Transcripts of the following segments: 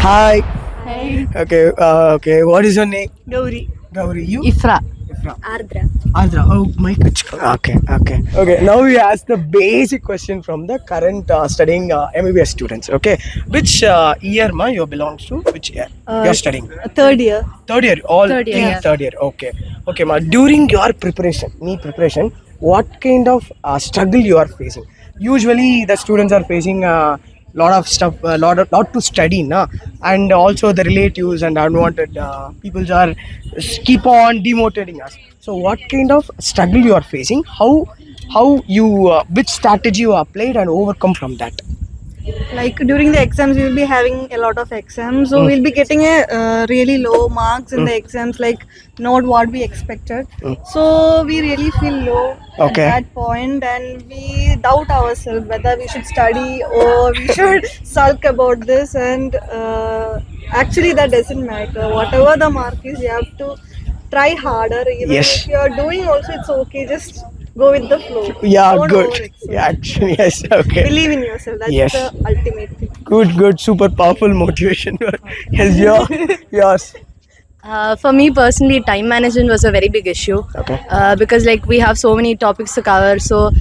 Hi. Hey. Okay. What is your name? Gauri. Gauri. You? Ifra. Ifra. Ardra. Andhra. Oh, my God. Okay. Now we ask the basic question from the current studying MBBS students. Okay. Which year, ma, you belongs to? Which year you're studying? Third year. Third year. All Third year, three yeah. third year. Okay, ma. During your preparation, what kind of struggle you are facing? Usually, the students are facing lot of stuff, lot to study, na, and also the relatives and unwanted people are keep on demotivating us. So, what kind of struggle you are facing? How you which strategy you applied and overcome from that? Like during the exams, we will be having a lot of exams, so we'll be getting a really low marks in the exams, like not what we expected. So we really feel low at Okay. that point, and we doubt ourselves whether we should study or we should sulk about this. And actually, that doesn't matter. Whatever the mark is, you have to try harder. Even Yes. if you are doing, also it's okay. Just go with the flow. Yeah, Don't good. overexert. Yeah, actually, yes. Okay. Believe in yourself. That's Yes. the ultimate thing. Good, super powerful motivation. Yes, yours. For me personally, time management was a very big issue. Okay. Because like we have so many topics to cover, so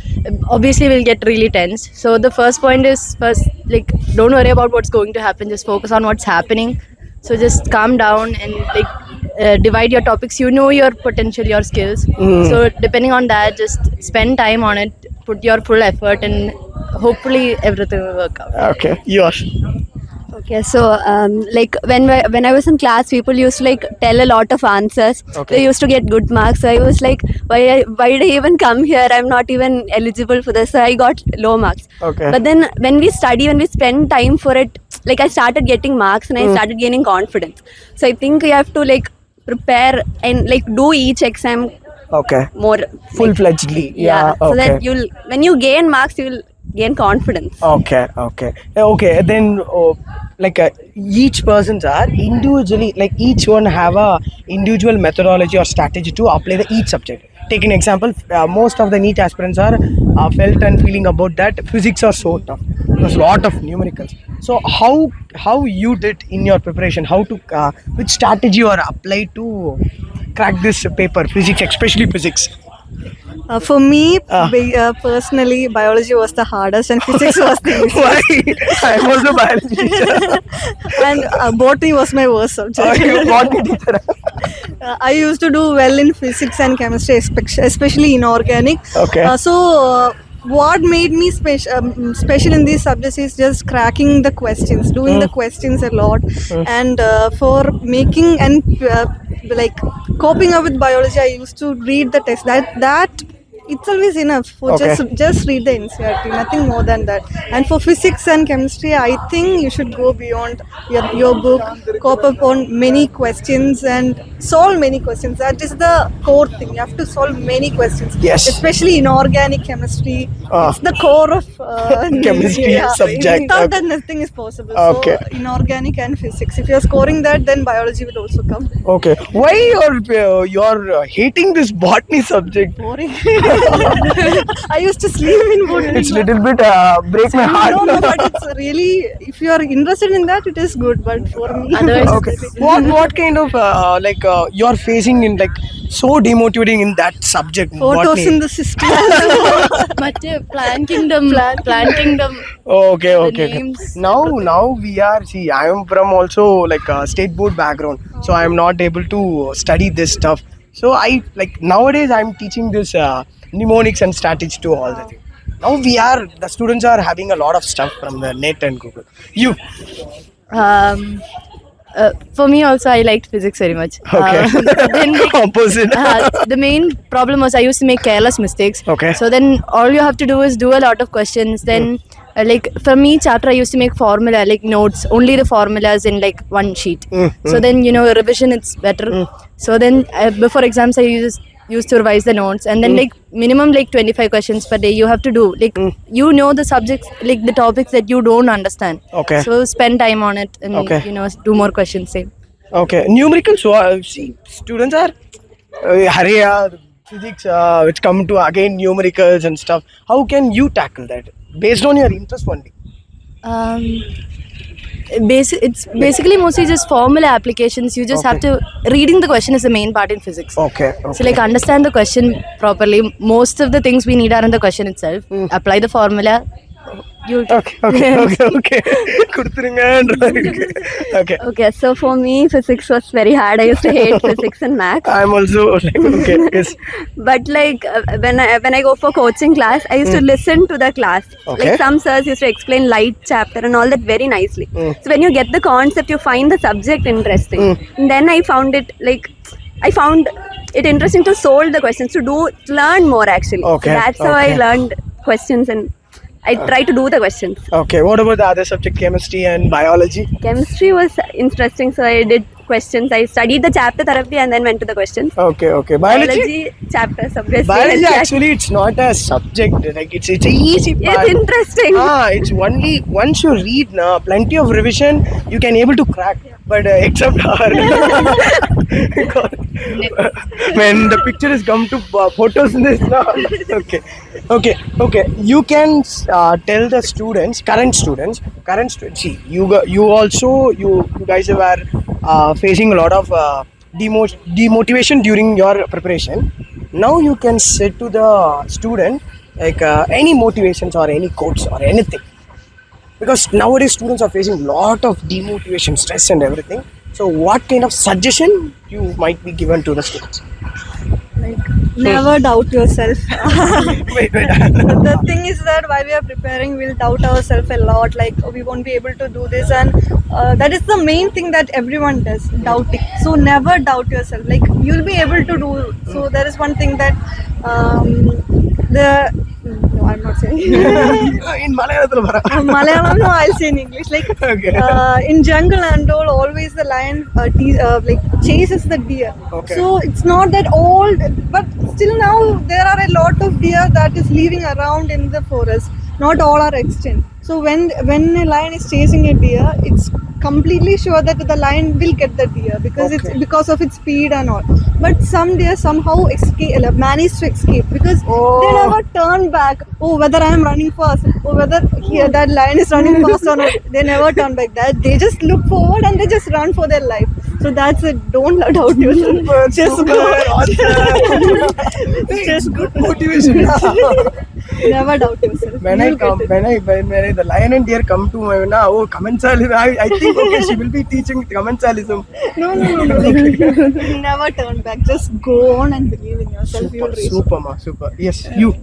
obviously we'll get really tense. So the first point is first, like, don't worry about what's going to happen. Just focus on what's happening. So just calm down and like divide your topics. You know your potential, your skills. So depending on that, just spend time on it. Put your full effort, and hopefully everything will work out. Okay, yours. Okay, so like when I was in class, people used to like tell a lot of answers. Okay. They used to get good marks. So I was like, why did I even come here? I'm not even eligible for this. So I got low marks. Okay. But then when we spend time for it, like I started getting marks and I started gaining confidence. So I think you have to like prepare and like do each exam Okay. more Full-fledgedly. yeah. So Okay. that when you gain marks, you'll gain confidence. Okay. Then, like each persons are individually, like each one have a individual methodology or strategy to apply the each subject. Take an example. Most of the NEET aspirants are felt and feeling about that physics are so tough. There's a lot of numericals. So how you did in your preparation? How to which strategy you are applied to crack this paper, physics, especially physics? For me, personally, biology was the hardest and physics was the easiest. Why? I'm also biology teacher. And botany was my worst subject. Botany teacher. I used to do well in physics and chemistry, especially inorganic. Okay. What made me special in these subjects is just cracking the questions, doing the questions a lot, and for making and like coping up with biology, I used to read the text. That itself is enough for Okay. just read the NCERT, nothing more than that. And for physics and chemistry, I think you should go beyond your book, cope up on many questions and solve many questions. That is the core thing. You have to solve many questions. Yes. Especially inorganic chemistry. It's the core of Chemistry subject. Without that, nothing is possible. Okay. So inorganic and physics. If you are scoring that, then biology will also come. Okay. Why you're hating this botany subject? Boring. I used to sleep in botany. It's little bit break my heart. No, but it's really, if you are interested in that, it is good. But for me, Otherwise, Okay. What kind of you're facing in like so demotivating in that subject? botany? photosynthesis. Matte Plant Kingdom. Plant Kingdom. Okay. names. Now we are. See, I am from also like a state board background, so I am not able to study this stuff. So I like nowadays I'm teaching this mnemonics and strategy to all the things. Now the students are having a lot of stuff from the net and Google. You For me also, I liked physics very much. okay? Then like, Opposite. the main problem was I used to make careless mistakes. Okay. So then all you have to do is do a lot of questions. Then like for me chapter I used to make formula like notes, only the formulas in like one sheet. So then revision it's better. So then before exams I used to revise the notes, and then like minimum like 25 questions per day you have to do, like the subjects, like the topics that you don't understand. Okay. So spend time on it and Okay. do more questions. Same. Okay, numericals. See, students are physics, which come to again numericals and stuff. How can you tackle that based on your interest only? Um, It's basically mostly just formula applications. You just have to reading the question is the main part in physics. Okay. So like understand the question properly. Most of the things we need are in the question itself. Apply the formula. You'll Okay. கொடுத்துருங்கன்ற இருக்கு. Okay. Okay, so for me, physics was very hard. I used to hate physics and maths. I'm also like, okay, yes. But like when I go for coaching class, I used to listen to the class. Okay. Like some sirs used to explain light chapter and all that very nicely. So when you get the concept, you find the subject interesting. And then I found it interesting to solve the questions, to learn more actually. Okay, So that's how I okay. learned questions and I try to do the questions. Okay, what about the other subject, chemistry and biology? Chemistry was interesting, so I did questions. I studied the chapter therapy and then went to the questions. Okay. Biology chapters, obviously. Biology and actually it's not a subject. Like it's an easy part. it's interesting. It's only once you read na plenty of revision you can able to crack. But except our when the picture is come to photos in this now. Okay. You can tell the students, current students. See, you also you guys were facing a lot of demotivation during your preparation. Now you can say to the student like any motivations or any quotes or anything, because nowadays students are facing lot of demotivation, stress and everything. So what kind of suggestion you might be given to the students? Never doubt yourself. Wait. The thing is that while we are preparing, we'll doubt ourselves a lot, like we won't be able to do this, and that is the main thing that everyone does, doubting. So never doubt yourself, like you'll be able to do. So there is one thing that no, I'm not saying In Malayalam Malayalam, no, I'll say in English. Like Okay. in jungle and all, always the lion like chases the deer. Okay. So it's not that old, but still now there are a lot of deer that is living around in the forest. Not all are extinct. So when a lion is chasing a deer, it's completely sure that the lion will get the deer because it's because of its speed and all. But some deer somehow manage to escape because they never turn back. Oh, whether I am running fast or whether here that lion is running fast or not, they never turn back. That they just look forward and they just run for their life. So that's it. Don't doubt yourself. Just go. Just good motivation. Never doubt yourself. When the lion and deer come to my commensalism, I think okay, she will be teaching commensalism. No. Never turn back. Just go on and believe in yourself. You will reach. Super. Yes, you.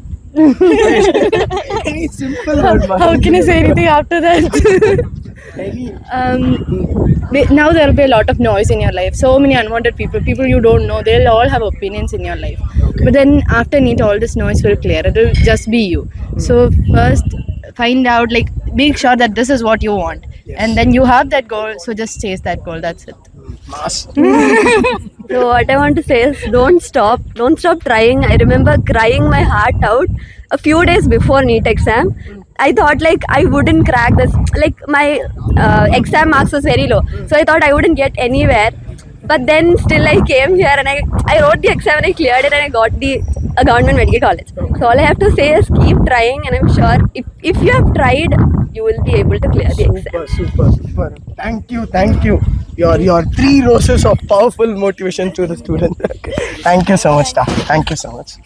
Any simple word, ma. How can I say anything after that? Now there will be a lot of noise in your life. So many unwanted people you don't know, they'll all have opinions in your life. But then after NEET, all this noise will clear. It will just be you. So first find out, like, make sure that this is what you want. And then you have that goal, so just chase that goal. That's it. Mass. So what I want to say is don't stop trying. I remember crying my heart out a few days before NEET exam. I thought like I wouldn't crack this, like my exam marks was very low, so I thought I wouldn't get anywhere. But then still I came here and I wrote the exam and I cleared it and I got a government medical college. So all I have to say is keep trying, and I'm sure if you have tried, you will be able to clear the exam. Super. Thank you. Your 3 roses of powerful motivation to the student. Thank you so much, Thank you so much.